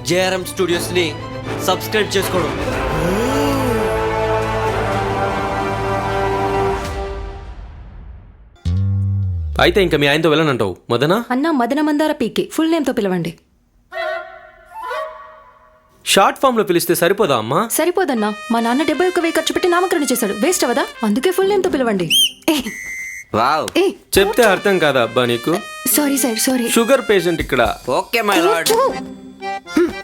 జేఆర్ఎం స్టూడియోస్ని subscribe చేసుకోవడం. అయితే ఇంకా మీ ఆయనతో వెళ్ళనంటావు మదనా? అన్న మదన మందార పీకే ఫుల్ నేమ్ తో పిలవండి. షార్ట్ ఫామ్ లో పిలిస్తే సరిపోదా అమ్మా? సరిపోదన్నా, మా నాన్న 71,000 ఖర్చు పెట్టి నామకరణ చేశాడు, వేస్ట్ అవదా? అందుకే ఫుల్ నేమ్ తో పిలవండి. వావ్, చెప్తే అర్థం కాదా అబ్బా నీకు? Sorry sir, sorry. Sugar patient ఇక్కడ. Okay my lord.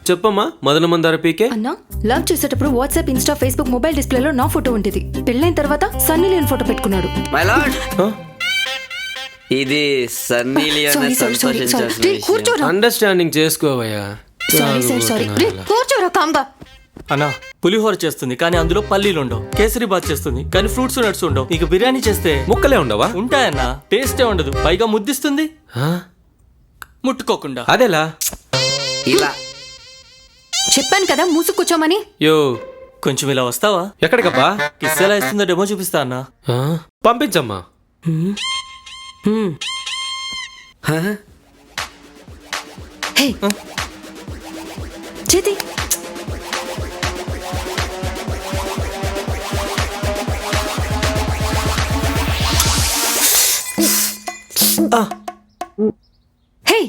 చెప్పమ్మా మదన మందార పీకే. అన్నా, లవ్ చేసేటప్పుడు వాట్సాప్, ఇన్స్టా, ఫేస్బుక్, మొబైల్ డిస్ప్లేలో నా ఫోటో ఉంటుంది. పెళ్ళైన తర్వాత సన్నీ లియోన్ ఫోటో పెట్టుకున్నాడు. మై లార్డ్, ఇది సన్నీ లియోన్ సంతోషించాల్సిన విషయం. అండర్స్టాండింగ్ చేసుకోవయ్యా. కూర్చోరా కాంబా. అన్నా, పులిహోర చేస్తుంది కానీ అందులో పల్లీలు ఉండవు. కేసరి బాత్ చేస్తుంది కానీ ఫ్రూట్స్ నట్స్ ఉండవు. ఇక బిర్యానీ చేస్తే ముక్కలే ఉండవా? ఉంటాయన్నా, టేస్టే ఉండదు. పైగా ముద్దిస్తుంది ముట్టుకోకుండా. అదేలా? ఇలా చెప్పాను కదా మూసు కూర్చోమని. యో, కొంచెం ఇలా వస్తావా? ఎక్కడికబ్బా? కిస్ ఎలా ఇస్తుందో డెమో చూపిస్తా అన్నా. పంపించమ్మా. హే చేతి. హే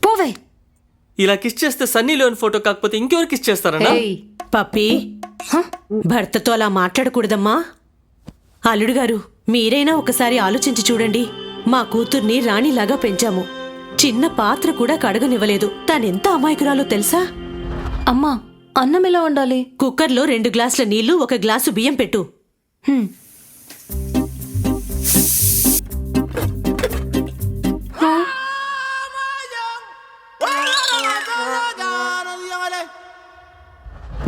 పోవే. ఇలా కిస్ చేస్తే సన్నీ లియోన్ ఫోటో కాకపోతే ఇంకెవరు కిస్ చేస్తారన్నా? పప్పి, భర్తతో అలా మాట్లాడకూడదమ్మా. అల్లుడు గారు, మీరైనా ఒకసారి ఆలోచించి చూడండి. మా కూతుర్ని రాణిలాగా పెంచాము. చిన్న పాత్ర కూడా కడగనివ్వలేదు. తనెంత అమాయకురాలో తెలుసా? అమ్మా, అన్నం ఎలా వండాలి? కుక్కర్లో 2 గ్లాసుల నీళ్లు, 1 గ్లాసు బియ్యం పెట్టు.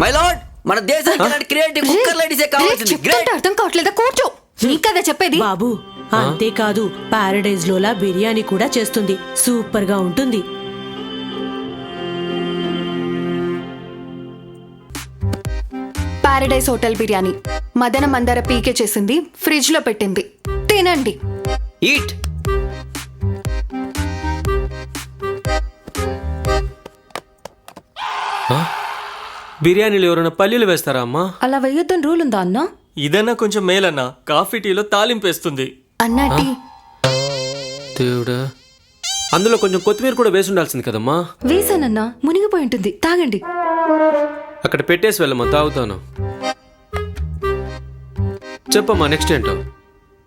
మై లార్డ్, మన దేశానికి క్రియేటివ్ కుక్కర్ లేడీసే కావాల్సింది. గ్రేట్. అర్థం కావట్లేదా? కూర్చో. నీకదా చెప్పేది? బాబు, అంతేకాదు పారడైజ్ లోలా బిర్యానీ కూడా చేస్తుంది. సూపర్ గా ఉంటుంది. పారడైజ్ హోటల్ బిర్యానీ మదన మందార పీకే చేసింది, ఫ్రిడ్జ్ లో పెట్టింది. తినండి. ఈట్. బిర్యానీలో ఎవరైనా పల్లీలు వేస్తారా అమ్మా? అలా వేయొద్దని రూల్ ఉందా అన్నా? ఇదన్నా కొంచెం మేలన్నా. కాఫీ టీలో తాలింపేస్తుంది. అన్నా టీ దేవుడా, అందులో కొంచెం కొత్తిమీర కూడా వేసి ఉండాల్సింది కదమ్మా. వేసానన్నా, మునిగిపోయి ఉంటుంది. తాగండి. అక్కడ పెట్టేసి వెళ్ళమ్మా, తాగుతాను. చెప్పమ్మా, నెక్స్ట్ ఏంటో?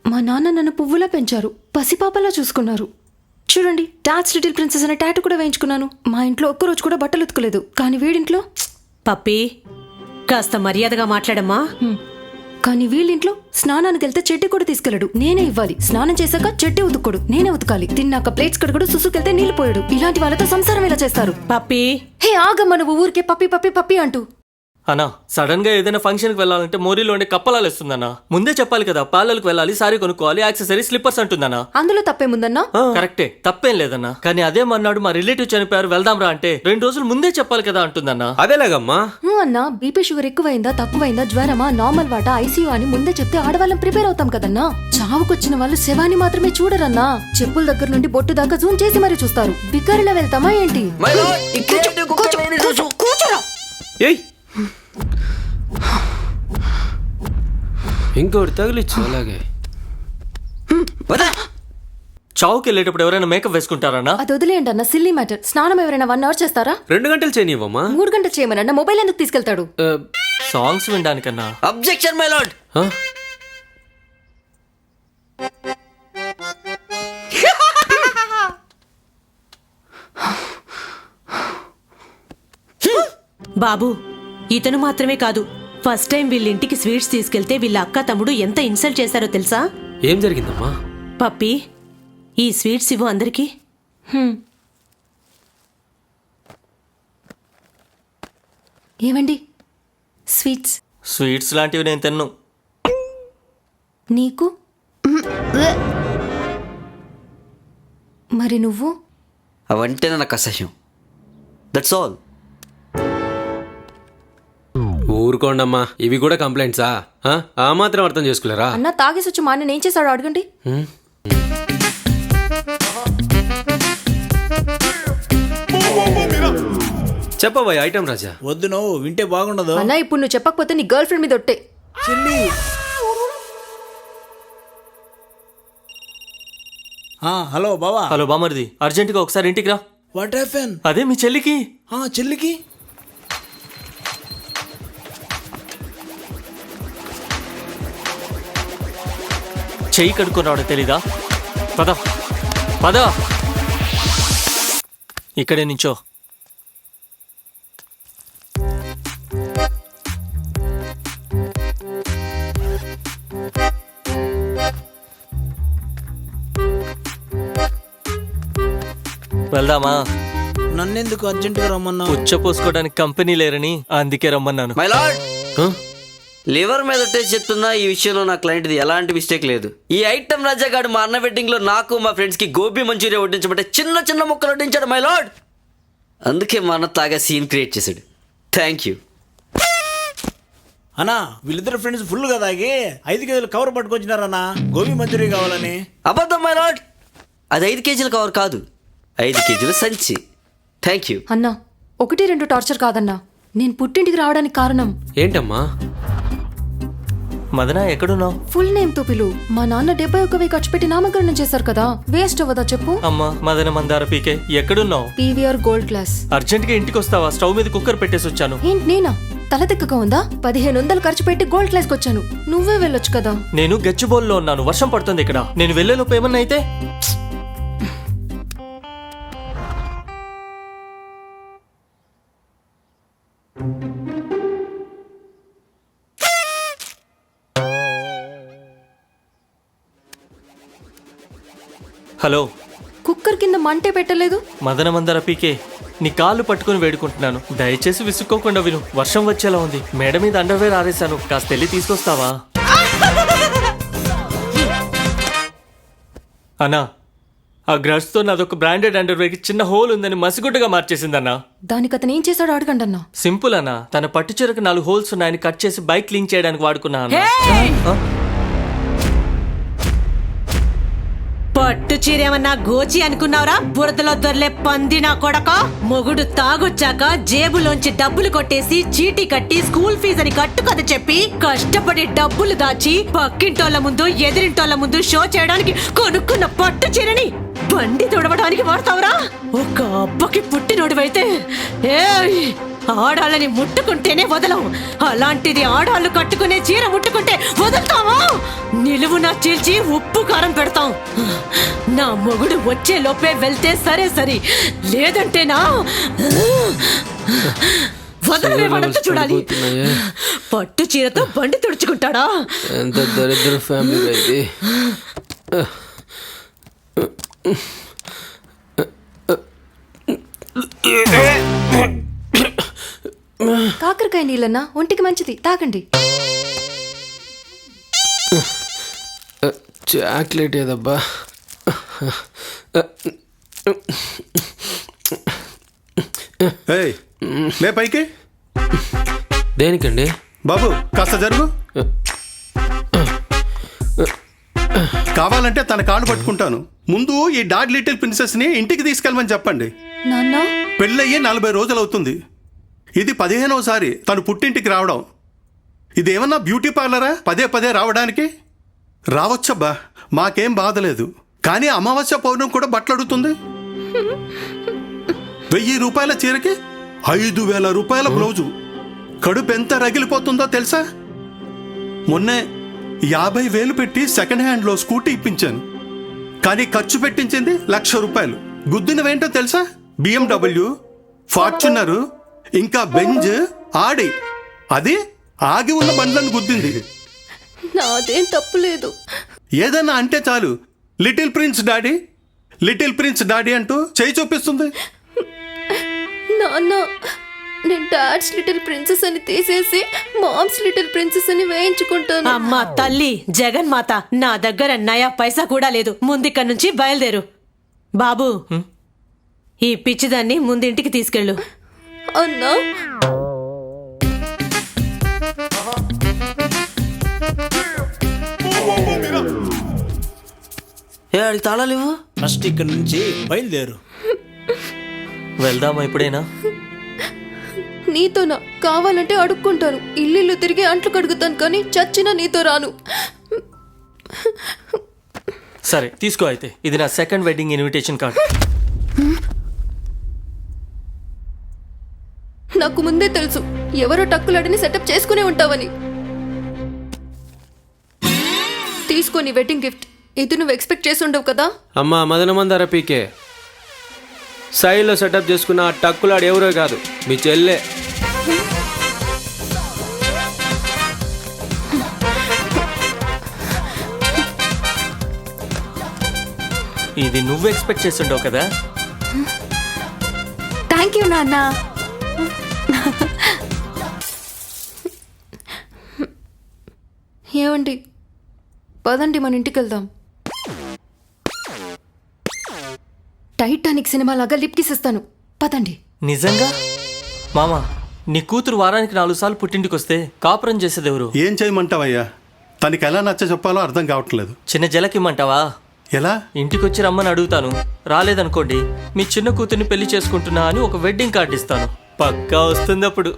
మా నాన్న నన్ను పువ్వులా పెంచారు, పసిపాపలా చూసుకున్నారు. చూడండి, డాట్స్ లిటిల్ ప్రిన్సెస్ అనే టాటూ కూడా వేయించుకున్నాను. మా ఇంట్లో ఒక్కరోజు కూడా బట్టలు ఉతకలేదు. కానీ వీడింట్లో పప్పి, కాస్త మర్యాదగా మాట్లాడమ్మా. కానీ వీళ్ళింట్లో స్నానానికి వెళ్తే చెడ్డి కూడా తీసుకెళ్ళడు, నేనే ఇవ్వాలి. స్నానం చేశాక చెడ్డి ఉతుక్కోడు, నేనే ఉతకాలి. తిన్నాక ప్లేట్స్ కడుగుడు, సుసుకెళ్తే నీళ్లు పోయాడు. ఇలాంటి వాళ్ళతో సంసారం ఎలా చేస్తారు? పప్పి, హే ఆగమ్మ, నువ్వు ఊరికే పప్పి పప్పి పప్పి అంటూ. అన్నా, సడన్ గా ఏదైనా ఫంక్షన్ కి వెళ్ళాలంటే మోరీలో ఉండే కప్పలాలు ఇస్తుందన్నా. ముందే చెప్పాలి కదా, పార్లర్కి వెళ్ళాలి, సారీ కొనుక్కోవాలి, యాక్సెసరీ, స్లిప్పర్స్ అంటుందన్నా. అందులో తప్పేముందన్నా? కరెక్టే, తప్పేం లేదన్నా. కానీ అదే మన్నాడు మా రిలేటివ్ చనిపోయారు, వెళ్దాం రా అంటే 2 రోజులు ముందే చెప్పాలి కదా అంటుందన్నా. అదేలాగమ్మా? అన్నా, బీపీ షుగర్ ఎక్కువైందా తక్కువైందా, జ్వరమా, నార్మల్ వాటా, ఐసీయూ అని ముందే చెప్తే ఆడవాళ్ళం ప్రిపేర్ అవుతాం కదన్నా. చావుకొచ్చిన వాళ్ళు శవాన్ని మాత్రమే చూడరన్నా, చెప్పుల దగ్గర నుండి బొట్టు దాకా జూమ్ చేసి మరీ చూస్తారు. బికారిలా వెళ్తామా ఏంటి? మై లార్డ్, ఈ క్రియేటివ్ కుక్కర్ లేడీస్ కూర్చోరా. ఏయ్, ఇంకోటి తగిలిచ్చు అలాగే. చావుకి వెళ్ళేటప్పుడు ఎవరైనా మేకప్ వేసుకుంటారన్నా? అది వదిలేయండి అన్న, సిల్లీ మ్యాటర్. స్నానం ఎవరైనా 1 అవర్ చేస్తారా? 2 గంటలు చేయనివ్వమ్మా. 3 గంటలు చేయమనన్నా. మొబైల్ ఎందుకు తీసుకెళ్తాడు? సాంగ్స్ వినడానికన్నా. Objection my lord. బాబు, ఇతను మాత్రమే కాదు, ఫస్ట్ టైం వీళ్ళింటికి స్వీట్స్ తీసుకెళ్తే వీళ్ళ అక్క తమ్ముడు ఎంత ఇన్సల్ట్ చేశారో తెలుసా? ఏం జరిగిందమ్మా? పప్పి, ఈ స్వీట్స్ ఇవ్వు అందరికి. ఏమండి, స్వీట్స్? స్వీట్స్ లాంటివి నేను తిన్ను. నీకు? మరి నువ్వు? అవంటే నాకు అసహ్యం. That's all. ఊరుకోండమ్మా, ఇవి కూడా కంప్లైంట్సా? ఆ మాత్రం అర్థం చేసుకోలేరా? అన్న తాగేసి వచ్చి మా అన్న ఏం చేశాడో అడగండి. చెప్పబోయ్ ఐటమ్ రాజా. వద్దు నువ్వు వింటే బాగుండదు. అన్నా ఇప్పుడు నువ్వు చెప్పకపోతే నీ గర్ల్ ఫ్రెండ్ మీద ఒట్టే. చెల్లి హలో బావా. హలో బామర్ది, అర్జెంటుగా ఒకసారి ఇంటికి రా. What happen? అదే మీ చెల్లికి చెల్లికి చెయ్యి కడుక్కున్నాడు తెలీదా? పద పద, ఇక్కడే నించో. వెళ్దామా? నన్నెందుకు అర్జెంటుగా రమ్మన్నావు? పుచ్చ పోసుకోవడానికి కంపెనీ లేరని అందుకే రమ్మన్నాను. మై లార్డ్, లివర్ మీద టేస్ట్ చెప్తున్నా, ఈ విషయంలో నా క్లయింట్ది ఎలాంటి మిస్టేక్ లేదు. ఈ ఐటమ్ రాజా గారు మా అన్న వెడ్డింగ్ లో నాకు మా ఫ్రెండ్స్ కి గోబీ మంచూరియా వడ్డించబట్టే చిన్న చిన్న ముక్కలు వడ్డించాడు మై లార్డ్. అందుకే మా అన్న తాగా సీన్ క్రియేట్ చేశాడు. థ్యాంక్ యూ అన్నా. వీళ్ళిద్దరు ఫ్రెండ్స్ ఫుల్ గా తాగి 5 కేజీలు కవర్ పట్టుకొచ్చినారన్నా గోబీ మంచూరియా కావాలని. అబద్ధం మై లార్డ్, అది 5 కేజీల కవర్ కాదు, 5 కేజీల సంచి. థ్యాంక్ యూ అన్నా 1-2 టార్చర్ కాదన్నా, నేను పుట్టింటికి రావడానికి కారణం. ఏంటమ్మా? మదన ఎక్కడున్నావు? ఫుల్ నేమ్ తో పిలు. మా నాన్న 71,000 ఖర్చు పెట్టి నామకరణం చేశారు కదా, వేస్ట్ అవ్వదా చెప్పు? అమ్మా మదన మందార పీకే, ఎక్కడున్నావు? PVR gold class. అర్జెంట్ గా ఇంటికి వస్తావా? స్టవ్ మీద కుక్కర్ పెట్టేసి వచ్చాను. ఏంటి నేనా? తల తిక్కగా ఉందా? 1,500 ఖర్చు పెట్టి గోల్డ్ క్లాస్కి వచ్చాను, నువ్వే వెళ్ళొచ్చు కదా. నేను గచ్చిబౌల్లో ఉన్నాను, వర్షం పడుతుంది ఇక్కడ. నేను వెళ్ళేలోపు ఏమన్నా అయితే? హలో, కుక్కర్ కింద మంటే పెట్టలేదు. మదన మందర పీకే, నీ కాళ్ళు పట్టుకుని వేడుకుంటున్నాను, దయచేసి విసుక్కోకుండా విను. వర్షం వచ్చేలా ఉంది, మేడ మీద అండర్వేర్ ఆరేశాను, కాస్త వెళ్ళి తీసుకొస్తావా? అన్నా, ఆ గ్రష్ తో నాదొక బ్రాండెడ్ అండర్వేర్ కి చిన్న హోల్ ఉందని మసిగుడ్డగా మార్చేసిందన్నా. దానికి అతను ఏం చేశాడో అడగండి అన్నా. సింపుల్ అన్నా, తన పట్టు చీరకు 4 హోల్స్ ఉన్నాయని కట్ చేసి బైక్ క్లీన్ చేయడానికి వాడుకున్నా అన్నా. పట్టు చీరేమన్నా గోచి అనుకున్నావురా? బురదలో దొర్లే పంది నా కొడక. మొగుడు తాగొచ్చాక జేబులోంచి డబ్బులు కొట్టేసి చీటీ కట్టి స్కూల్ ఫీజు అని కట్టు కథ చెప్పి కష్టపడి డబ్బులు దాచి పక్కింటోళ్ళ ముందు ఎదిరింటోళ్ళ ముందు షో చేయడానికి కొనుక్కున్న పట్టు చీరని బండి తుడవడానికి వాడతావురా? ఒక అబ్బకి పుట్టినోడివైతే ఏయ్, ఆడాలని ముట్టుకుంటేనే వదలం, అలాంటిది ఆడాళ్ళు కట్టుకునే చీర ముట్టుకుంటే వదులుతావా? నిలువునా చీల్చి ఉప్పు కారం పెడతాం. నా మొగుడు వచ్చే లోపే వెళ్తే సరే సరి, లేదంటేనా వదలవే వాడంతా చూడాలి. పట్టు చీరతో బండి తుడుచుకుంటాడా? ఎంత దరిద్ర ఫ్యామిలీ ఇది. కాకరకాయ నీళ్ళన్నా ఒంటికి మంచిది, తాగండి. చాక్లెట్ ఏదబ్బా. లే పైకి. దేనికండి బాబు కాస్త జరుగు. కావాలంటే తన కాళ్ళు పట్టుకుంటాను. ముందు ఈ డాగ్ లిటిల్ ప్రిన్సెస్ ని ఇంటికి తీసుకెళ్ళమని చెప్పండి. నాన్న, పెళ్ళయ్యి 40 రోజులు అవుతుంది. ఇది 15వసారి తను పుట్టింటికి రావడం. ఇదేమన్నా బ్యూటీ పార్లరా పదే పదే రావడానికి? రావచ్చబ్బా, మాకేం బాధలేదు. కానీ అమావాస్య పౌర్ణం కూడా బట్టలు అడుగుతుంది. 1000 రూపాయల చీరకి 5,000 రూపాయల బ్లౌజు. కడుపు ఎంత రగిలిపోతుందో తెలుసా? మొన్నే 50,000 పెట్టి సెకండ్ హ్యాండ్లో స్కూటీ ఇప్పించాను. కానీ ఖర్చు పెట్టించింది 1,00,000 రూపాయలు. గుద్దినవేంటో తెలుసా? BMW, ఫార్చునరు, ఇంకా బెంజ్, ఆడి. అది ఆగి ఉన్న బండ్లను గుద్దింది. నాదేం తప్పులేదు. ఏదన్నా అంటే చాలు little prince daddy, little prince daddy అంటూ చేయి చూపిస్తుంది. నాన్న, నేను డాడ్స్ లిటిల్ ప్రిన్సెస్ అని తీసేసి మామ్స్ లిటిల్ ప్రిన్సెస్ అని వేయించుకుంటాను. అమ్మా తల్లి జగన్మాత, నా దగ్గర నయా పైసా కూడా లేదు. ముందిక్కడి నుంచి బయలుదేరు. బాబు, ఈ పిచ్చిదాన్ని ముందింటికి తీసుకెళ్ళు. అన్నా, అడిగి తాళాలు ఇవ్వు. ఫస్ట్ ఇక్కడ నుంచి బయలుదేరు. వెళ్దామా ఇప్పుడైనా? నీతోనా? కావాలంటే అడుక్కుంటాను, ఇల్లు తిరిగి అంట్లు కడుగుతాను, కానీ చచ్చినా నీతో రాను. సరే తీసుకో అయితే, ఇది నా సెకండ్ వెడ్డింగ్ ఇన్విటేషన్ కార్డ్. నాకు ముందే తెలుసు ఎవరో టక్కులాడిని సెటప్ చేసుకునే ఉంటావని. తీసుకొని వెడ్డింగ్ గిఫ్ట్. ఇది నువ్వు ఎక్స్పెక్ట్ చేసి ఉండవు కదా. అమ్మా మదనమందార పీకే, సైడ్లో సెటప్ చేసుకున్న ఆ టక్కులాడు ఎవరో కాదు, మీ చెల్లె. ఇది నువ్వు ఎక్స్పెక్ట్ చేస్తుండవు కదా. థ్యాంక్ యూ నాన్న. ఏమండి, పదండి మన ఇంటికి వెళ్దాం. టైటానిక్ సినిమా లాగా లిప్ కిస్ ఇస్తాను, పదండి. నిజంగా? మామా, నీ కూతురు వారానికి 4 సార్లు పుట్టింటికి వస్తే కాపురం చేసేది ఎవరు? ఏం చేయమంటావయ్యా? తనకి ఎలా నచ్చ చెప్పాలో అర్థం కావట్లేదు. చిన్న జలకిమ్మంటావా? ఎలా? ఇంటికొచ్చి రమ్మని అడుగుతాను, రాలేదనుకోండి మీ చిన్న కూతుర్ని పెళ్లి చేసుకుంటున్నా అని ఒక వెడ్డింగ్ కార్డు ఇస్తాను. పక్కా వస్తుంది అప్పుడు.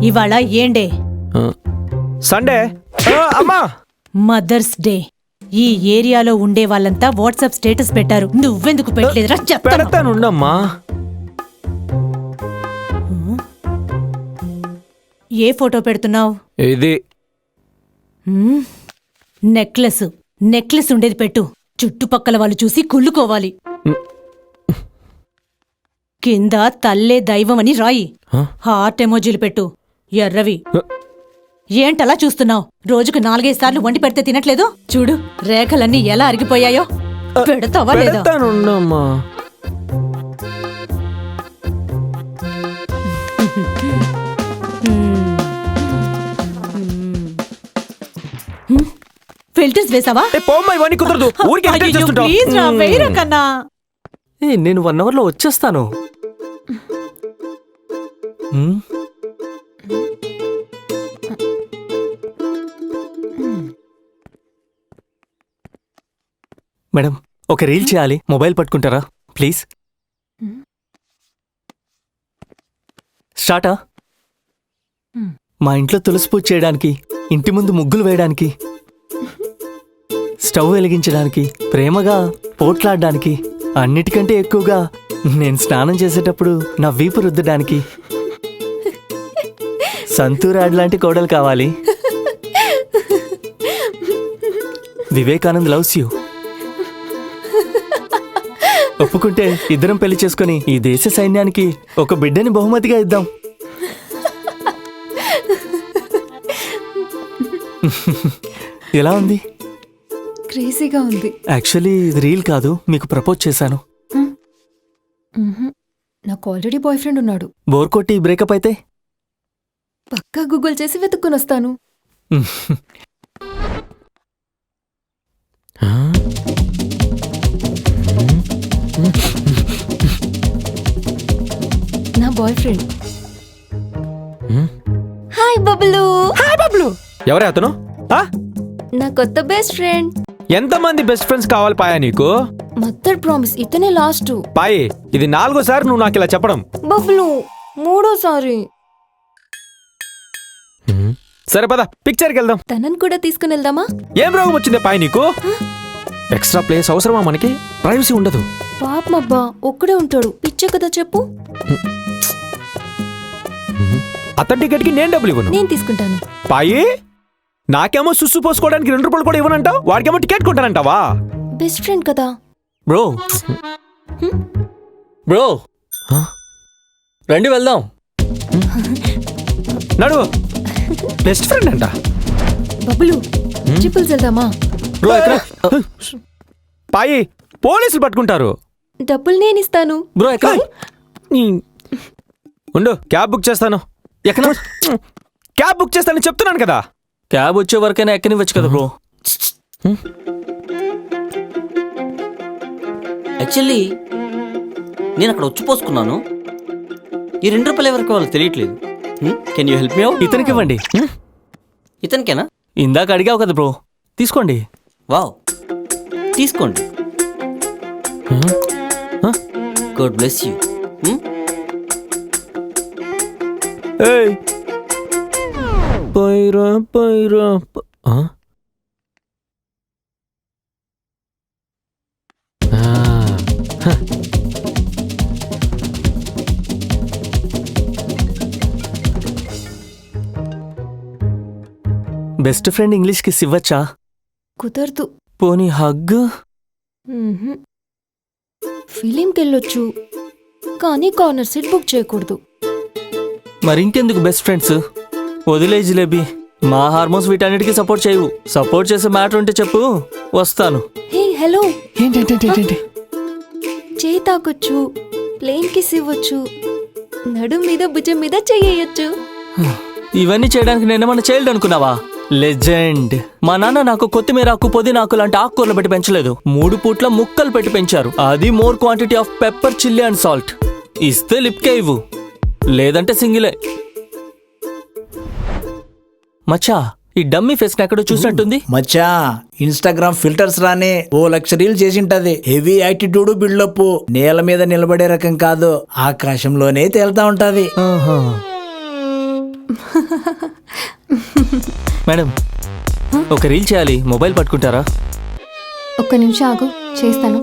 ఇవాళ ఏండే? సండే. అమ్మా, మదర్స్ డే. ఈ ఏరియాలో ఉండే వాళ్ళంతా వాట్సాప్ స్టేటస్ పెట్టారు, నువ్వెందుకు పెట్టలేదురా? చెప్తాను. పెడతాను ఉండమ్మా. ఏ ఫోటో పెడుతున్నావు? ఇది నెక్లెస్. నెక్లెస్ ఉండేది పెట్టు, చుట్టుపక్కల వాళ్ళు చూసి కుళ్ళుకోవాలి. కింద తల్లే దైవం అని రాయి. హార్ట్ ఎమోజీలు పెట్టు, ఎర్రవి. ఏంటలా చూస్తున్నావు? రోజుకు 4-5 సార్లు వండి పెడితే తినట్లేదు. చూడు రేఖలన్నీ ఎలా అరిగిపోయాయో. పెడతావా లేదా? పెడతాను ఉండమ్మా. ఫిల్టర్స్ వేసావా? పోమ్మా, ఇవన్నీ కుదరదు. ఊరికే అయ్యో, ఎంకరేజ్ చేస్తుంటావు. ప్లీజ్ రా, వేయరా కన్నా. నేను 1 అవర్లో వచ్చేస్తాను. మేడం, ఒక రీల్ చేయాలి, మొబైల్ పట్టుకుంటారా ప్లీజ్? స్టార్టా? మా ఇంట్లో తులసి పూజ చేయడానికి, ఇంటి ముందు ముగ్గులు వేయడానికి, స్టవ్ వెలిగించడానికి, ప్రేమగా పోట్లాడడానికి, అన్నిటికంటే ఎక్కువగా నేను స్నానం చేసేటప్పుడు నా వీపు రుద్దడానికి సంతూరాడ్ లాంటి కోడలు కావాలి. Vivekanand loves you. ఒప్పుకుంటే ఇద్దరం పెళ్లి చేసుకుని ఈ దేశ సైన్యానికి ఒక బిడ్డని బహుమతిగా ఇద్దాం. ఎలా ఉంది? క్రేజీగా ఉంది. యాక్చువల్లీ ఇది రీల్ కాదు, మీకు ప్రపోజ్ చేశాను. నాకు ఆల్రెడీ బాయ్ ఫ్రెండ్ ఉన్నాడు. బోర్ కొట్టి బ్రేకప్ అయితే పక్కా గూగుల్ చేసి వెతుక్కొని వస్తాను. నా boy friend. Hi Bablu. Hi Bablu. ఎవరే అతను? నా కొత్త బెస్ట్ ఫ్రెండ్. ఎంతమంది బెస్ట్ ఫ్రెండ్స్ కావాలి పాయా నీకు? మత్తర్ ప్రామిస్, ఇతనే లాస్ట్. పాయి, ఇది 4సారి నువ్వు నాకు ఇలా చెప్పడం. బబ్లు 3సారి. సరే పద, పిక్చర్కి వెళ్దాం. తనని కూడా తీసుకుని వెళ్దామా? ఏం రోగం వచ్చిందే పాయి నీకు? ఎక్స్ట్రా ప్లేస్ అవసరమా మనకి? ప్రైవసీ ఉండదు. పాపమబ్బా, ఒక్కడే ఉంటాడు. పిచ్చే కదా చెప్పు. అతని టికెట్కి నేను డబ్బులు ఇవ్వను. నేను తీసుకుంటాను. పాయి, నాకేమో సుస్సు పోసుకోవడానికి 2 రూపాయలు కూడా ఇవ్వనంటావు, వాడికేమో టికెట్ కొంటానంటావా? బెస్ట్ ఫ్రెండ్ కదా. బ్రో బ్రో రండి వెళ్దాం. నడు. బెస్ట్ ఫ్రెండ్ అంట. బబ్బులు, ట్రిపుల్స్ వెళ్దామా? బ్రో ఎక్కడ? పాయి, పోలీసులు పట్టుకుంటారు. డబ్బులు నేను ఇస్తాను. బ్రో ఎక్కడ? ఉండు, క్యాబ్ బుక్ చేస్తాను. ఎక్కడ? క్యాబ్ బుక్ చేస్తానని చెప్తున్నాను కదా. క్యాబ్ వచ్చే వరకైనా ఎక్కనివ్వచ్చు కదా బ్రో. యాక్చువల్లీ నేను అక్కడ వచ్చి పోసుకున్నాను. ఈ 2 రూపాయలు ఎవరికి వాళ్ళు తెలియట్లేదు. Can you help me out? ఇతనికి ఇవ్వండి. ఇతనికేనా? ఇందాక అడిగావు కదా బ్రో, తీసుకోండి. వావ్, తీసుకోండి. God bless you. ఏయ్ పైరా పైరా బెస్ట్ ఫ్రెండ్ ఇంగ్లీష్కి ఇవ్వచ్చా? కుదరదు. పోనీ హగ్? ఫిలింకి వెళ్ళొచ్చు, కానీ కార్నర్ సీట్ బుక్ చేయకూడదు. మరి ఇంకెందుకు బెస్ట్ ఫ్రెండ్స్? వదిలే జిలేబీ, మా హార్మోన్స్ వీటన్నిటికీ సపోర్ట్ చేయవు. సపోర్ట్ చేసే మ్యాటర్ ఉంటే చెప్పు, వస్తాను. హే హలో, ఏంటంటే చేయి తాకొచ్చు, ప్లేన్ కిస్ ఇవ్వచ్చు, నడు మీద భుజం మీద చెయ్యొచ్చు. ఇవన్నీ చేయడానికి నేనేమన్నా చైల్డ్ అనుకున్నావా? లెజెండ్. మా నాన్న నాకు కొత్తిమీర ఆకు, పుదీనాకు లాంటి ఆకుకూరలు పెట్టి పెంచలేదు. 3 పూట్ల ముక్కలు పెట్టి పెంచారు. అది more quantity of pepper, chilli and salt. ఇస్తే లిప్కే ఇవ్వు, లేదంటే సింగిలే. మచ్చా, ఈ డమ్మీ ఫేస్ ఎక్కడో చూసినట్టుంది. మచ్చా, ఇన్స్టాగ్రామ్ ఫిల్టర్స్ రానే ఓ 1,00,000 రీల్ చేసింటది. Heavy attitude, buildup. నేల మీద నిలబడే రకం కాదు, ఆకాశంలోనే తేలుతా ఉంటది. మేడం, ఒక రీల్ చేయాలి, మొబైల్ పట్టుకుంటారా? ఒక్క నిమిషం ఆగు, చేస్తాను.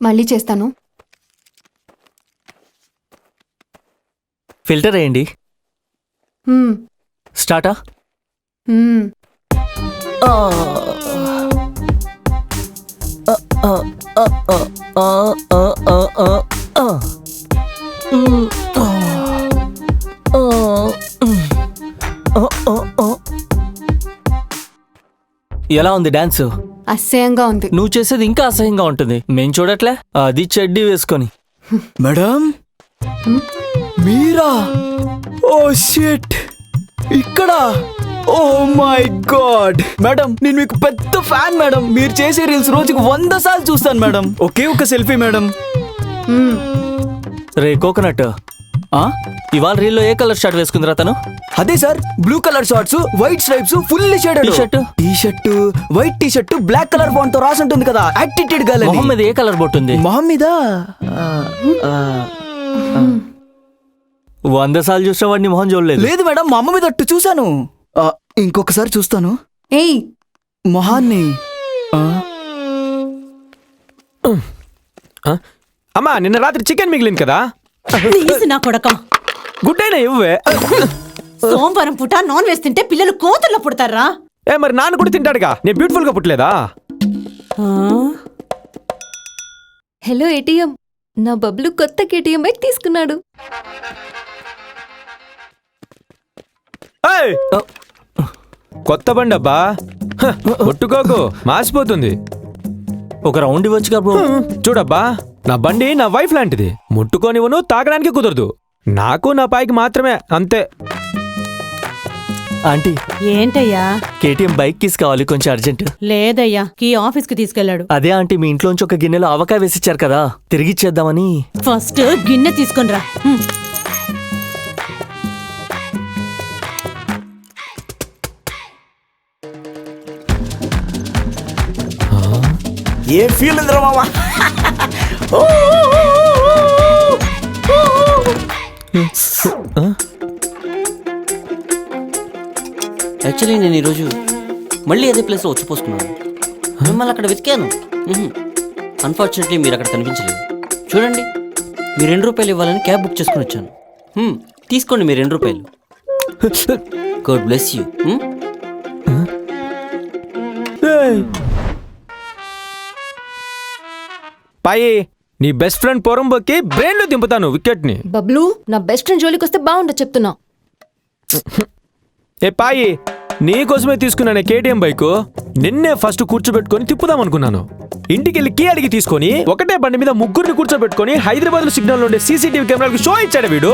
మళ్ళీ చేస్తాను. ఫిల్టర్ వేయండి. స్టార్టా? ఎలా ఉంది డాన్స్? అసహ్యంగా ఉంది. నువ్వు చేసేది ఇంకా అసహ్యంగా ఉంటుంది. మేం చూడట్లే, అది చెడ్డీ వేసుకొని. మేడం, మీరా? ఓ షిట్, ఇక్కడ? ఓ మై గాడ్ మేడం, నేను మీకు పెద్ద ఫ్యాన్ మేడం. మీరు చేసే రీల్స్ రోజుకు 100 సార్లు చూస్తాను మేడం. ఒకే ఒక సెల్ఫీ మేడం. రే కోకోనట్, ఇవాళ రీల్లో ఏ కలర్ షర్ట్ వేసుకుందిరా తను? అదే sir, blue colour shorts, white stripes, full shaded T shirt, white T shirt, black colour font తో రాసి ఉంటుంది కదా, యాటిట్యూడ్ గర్ల్. మొహం మీద ఏ కలర్ బొట్టుంది? మొహం మీద 100 సార్లు చూసిన వాడిని మొహం చూడలేదు. లేదు మేడం, మా అమ్మ మీద అట్టు చూశాను. ఇంకొకసారి చూస్తాను ఏయ్, మొహాన్ని. అమ్మా, నిన్న రాత్రి చికెన్ మిగిలింది కదా, నా కొడక, గుడ్ అయినా ఇవ్వే. సోమవారం పూట నాన్ వెజ్ తింటే పిల్లలు కోతుల్లో పుడతారా? మరి నాన్న కూడా తింటాడుగా, నేను బ్యూటిఫుల్ గా పుట్టలేదా? హలో ఏటీఎం, నా బబ్లు కొత్త కేటీఎం బైక్ తీసుకున్నాడు. ఏయ్! కొత్త బండి అబ్బా, కొట్టుకోకు, మాసిపోతుంది. ఒక రౌండ్ ఇవ్వచ్చుగా బ్రో. చూడబ్బా, నా బండి నా వైఫ్ లాంటిది. ముట్టుకోనివ్వను, తాగడానికి కుదరదు. నాకు నా పైకి మాత్రమే, అంతే. ఆంటీ, ఏంటయ్యా? కేటీఎం బైక్ కీస్ కావాలి, కొంచెం అర్జెంట్. లేదయ్యా, కీ ఆఫీస్ కి తీసుకెళ్లాడు. అదే ఆంటీ, మీ ఇంట్లోంచి ఒక గిన్నెలో ఆవకాయ వేసిచ్చారు కదా, తిరిగిచ్చేద్దామని. ఫస్ట్ గిన్నె తీసుకొని రా. ఏ ఫీల్ ఉందిరా మామ? యాక్చువల్లీ నేను ఈరోజు మళ్ళీ అదే ప్లేస్లో వచ్చి పోసుకున్నాను. మిమ్మల్ని అక్కడ వెతికాను. అన్ఫార్చునేట్లీ మీరు అక్కడ కనిపించలేదు. చూడండి, మీ 2 రూపాయలు ఇవ్వాలని క్యాబ్ బుక్ చేసుకుని వచ్చాను. తీసుకోండి మీ 2 రూపాయలు. God bless you. పాయి, నీ బెస్ట్ ఫ్రెండ్ పొరంబోకి బ్రెయిన్ లో దింపుతాను వికెట్ ని. బబ్లు, నా బెస్ట్ ఫ్రెండ్ జోలికి వస్తే బాగుండదు చెప్తున్నా. ఏ పాయి, నీకోసమే తీసుకున్నానే కేటీఎం బైక్. నిన్నే ఫస్ట్ కూర్చోబెట్టుకొని తిప్పుదాం అనుకున్నాను. ఇంటికెళ్ళి కీ అడిగి తీసుకొని ఒకటే బండి మీద 3 కూర్చోబెట్టుకొని హైదరాబాద్ లో సిగ్నల్ ఉండే సీసీటీవీ కెమెరాలకు షో ఇచ్చాడు వీడు.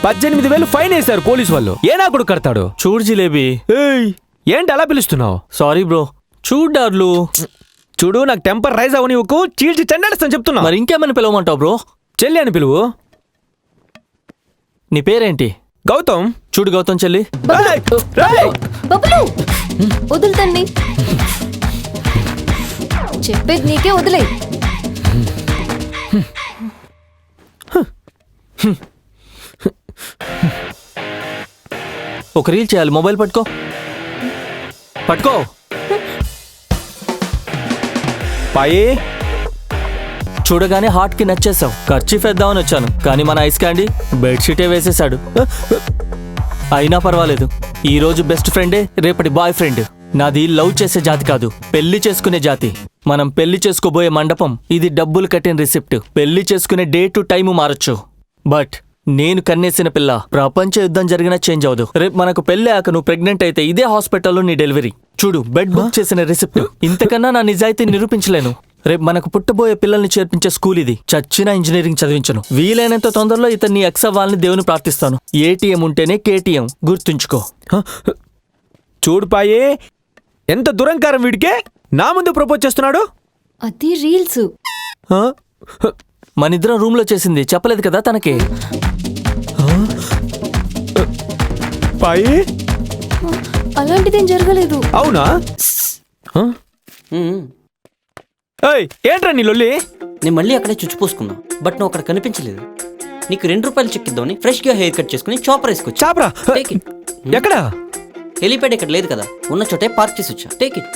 18,000 ఫైన్ వేశారు పోలీసు వాళ్ళు. ఏ నా కొడుకు కడతాడు? చూడు జిలేబీ. ఏయ్, ఏంటి అలా పిలుస్తున్నావు? Sorry bro. చూడు డార్లు. చూడు, నాకు టెంపర్ రైజ్ అవని చీల్చి చెండాడేస్తాను చెప్తున్నా. మరి ఇంకేమని పిలవమంటావు బ్రో? చెల్లి అని పిలువు. నీ పేరేంటి? గౌతమ్. చూడు గౌతమ్ చెల్లి. ఏయ్, రేయ్. బబ్బులు వదులుతండి. చెప్పేది నీకే, వదిలే. ఒక రీల్ చేయాలి. మొబైల్ పట్టుకో. పట్టుకో. పాయి, చూడగానే హార్ట్ కి నచ్చేసావు. ఖర్చు వేద్దామని వచ్చాను, కానీ మన ఐస్ క్యాండీ బెడ్షీటే వేసేశాడు. అయినా పర్వాలేదు, ఈ రోజు బెస్ట్ ఫ్రెండే రేపటి బాయ్ ఫ్రెండ్. నాది లవ్ చేసే జాతి కాదు, పెళ్లి చేసుకునే జాతి. మనం పెళ్లి చేసుకోబోయే మండపం ఇది. డబ్బులు కట్టిన రిసిప్ట్. పెళ్లి చేసుకునే డేటు టైము మారచ్చు, బట్ నేను కన్నేసిన పిల్ల ప్రపంచ యుద్ధం జరిగినా చేంజ్ అవ్వదు. రేపు మనకు పెళ్లి అయ్యాక నువ్వు ప్రెగ్నెంట్ అయితే ఇదే హాస్పిటల్లో నీ డెలివరీ. చూడు, బెడ్ బుక్ చేసిన రిసిప్ట్. ఇంతకన్నా నా నిజాయితీ నిరూపించలేను. రేపు మనకు పుట్టబోయే పిల్లల్ని చేర్పించే స్కూల్ ఇది. చచ్చిన ఇంజనీరింగ్ చదివించను. వీలైనంత తొందరలో ఇతన్ని ఎక్స్ అవ్వాలని దేవుని ప్రార్థిస్తాను. ఏటీఎం ఉంటేనే కేటీఎం, గుర్తుంచుకో. చూడు పాయి, ఎంత దురంకారం వీడికే. నా ముందు ప్రపోజ్ చేస్తున్నాడు. అది రీల్స్. ఆ? మనిద్దరం రూమ్ లో చేసింది చెప్పలేదు కదా తనకి. పాయి, అలాంటిదేం జరగలేదు. అవునా? ఆ? ఏయ్, ఏంట్రా నీ లొల్లి? నేను మళ్ళీ అక్కడే చుచ్చిపోసుకున్నా, బట్ నువ్వు అక్కడ కనిపించలేదు. నీకు ₹2 చెక్ ఇద్దామని ఫ్రెష్గా హెయిర్ కట్ చేసుకుని చాపర్ వేసుకొచ్చా. చాపరా? Take it. ఎక్కడా? హెలిప్యాడ్ ఇక్కడ లేదు కదా, ఉన్న చోటే పార్క్ చేసి వచ్చా. Take it.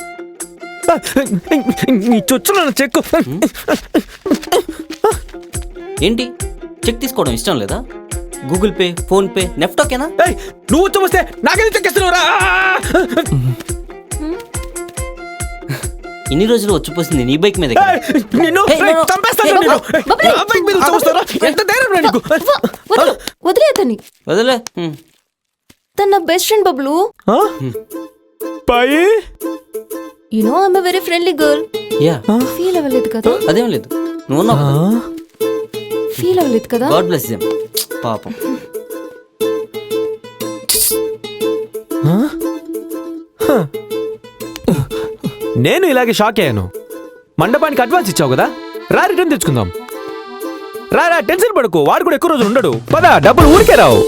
నీ చొచ్చులో చెక్కు. ఏంటి, చెక్ తీసుకోవడం ఇష్టం లేదా? Google pay, phone pay, NEFT ఓకేనా? ఏయ్, నువ్వు చూస్తే నాకేది చెక్కేస్తున్నావురా? ఇన్ని రోజులు వచ్చిపోసింది నీ బైక్ మీద కదా. నిన్ను Hey, no, no. చంపేస్తాను. Hey, నిన్ను. బబ్బులు. నా బైక్ మీద చూస్తారా? ఎంత ధైర్యం రా నీకు? వదిలే అతన్ని. వదిలే. తన నా బెస్ట్ ఫ్రెండ్ బబ్లు. ఆ? పాయి, you know I'm a very friendly girl. Yeah, feel అవ్వలేదు కదా? అదేం లేదు. నువ్వు ఫీల్ అవ్వలేదు కదా? God bless them. పాపం. నేను ఇలాగే షాక్ అయ్యాను. మండపానికి అడ్వాన్స్ ఇచ్చావు కదా, రా రిటర్న్ తెచ్చుకుందాం. రా రా, టెన్షన్ పడుకో, వాడు కూడా ఎక్కువ రోజులు ఉండడు. పద, డబ్బులు ఊరికే రావు.